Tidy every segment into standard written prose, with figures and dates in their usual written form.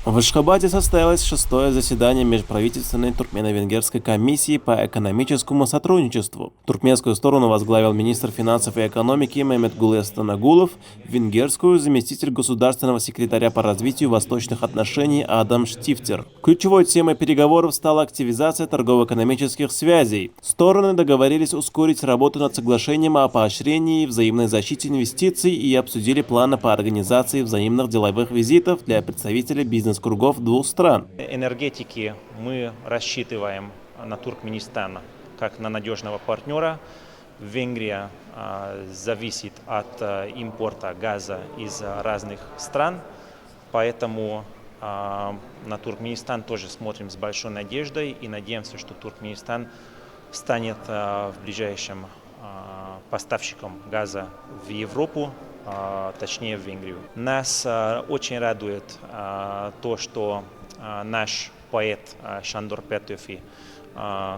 В Ашхабаде состоялось шестое заседание межправительственной туркмено-венгерской комиссии по экономическому сотрудничеству. Туркменскую сторону возглавил министр финансов и экономики Мемет-Гулы Станагулов, венгерскую – заместитель государственного секретаря по развитию восточных отношений Адам Штифтер. Ключевой темой переговоров стала активизация торгово-экономических связей. Стороны договорились ускорить работу над соглашением о поощрении взаимной защите инвестиций и обсудили планы по организации взаимных деловых визитов для представителей бизнес-кругов двух стран. Энергетики мы рассчитываем на Туркменистан как на надежного партнера. Венгрия зависит от импорта газа из разных стран, поэтому на Туркменистан тоже смотрим с большой надеждой и надеемся, что Туркменистан станет в ближайшем поставщиком газа в Европу, точнее в Венгрию. Нас очень радует то, что наш поэт Шандор Петөфи,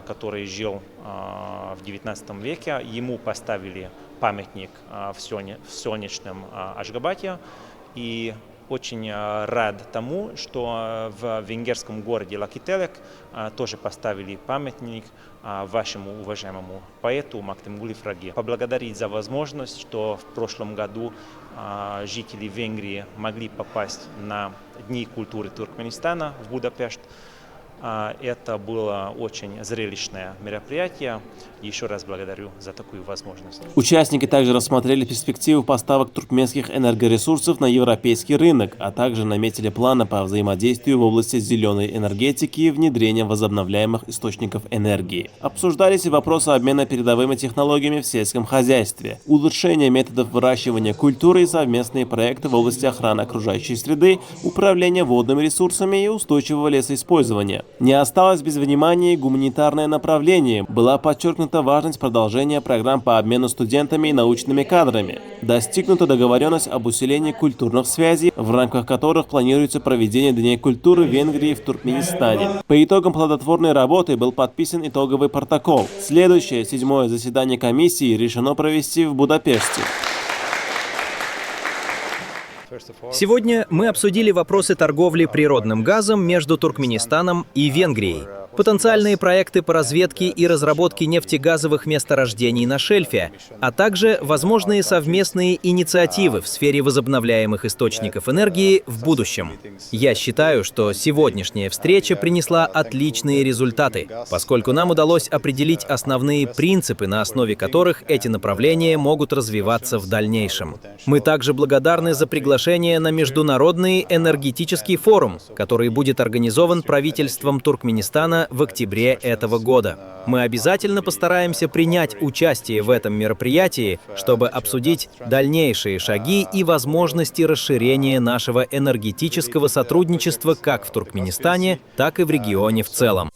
который жил в XIX веке, ему поставили памятник в солнечном Ашгабаде. И очень рад тому, что в венгерском городе Лакителек тоже поставили памятник вашему уважаемому поэту Мактемгуле Фраге. Поблагодарить за возможность, что в прошлом году жители Венгрии могли попасть на Дни культуры Туркменистана в Будапешт. Это было очень зрелищное мероприятие. Еще раз благодарю за такую возможность. Участники также рассмотрели перспективы поставок туркменских энергоресурсов на европейский рынок, а также наметили планы по взаимодействию в области зеленой энергетики и внедрения возобновляемых источников энергии. Обсуждались и вопросы обмена передовыми технологиями в сельском хозяйстве, улучшение методов выращивания культуры и совместные проекты в области охраны окружающей среды, управления водными ресурсами и устойчивого лесоиспользования. Не осталось без внимания и гуманитарное направление. Была подчеркнута важность продолжения программ по обмену студентами и научными кадрами. Достигнута договоренность об усилении культурных связей, в рамках которых планируется проведение Дней культуры в Венгрии и в Туркменистане. По итогам плодотворной работы был подписан итоговый протокол. Следующее, седьмое заседание комиссии решено провести в Будапеште. Сегодня мы обсудили вопросы торговли природным газом между Туркменистаном и Венгрией, потенциальные проекты по разведке и разработке нефтегазовых месторождений на шельфе, а также возможные совместные инициативы в сфере возобновляемых источников энергии в будущем. Я считаю, что сегодняшняя встреча принесла отличные результаты, поскольку нам удалось определить основные принципы, на основе которых эти направления могут развиваться в дальнейшем. Мы также благодарны за приглашение на Международный энергетический форум, который будет организован правительством Туркменистана в октябре этого года. Мы обязательно постараемся принять участие в этом мероприятии, чтобы обсудить дальнейшие шаги и возможности расширения нашего энергетического сотрудничества как в Туркменистане, так и в регионе в целом.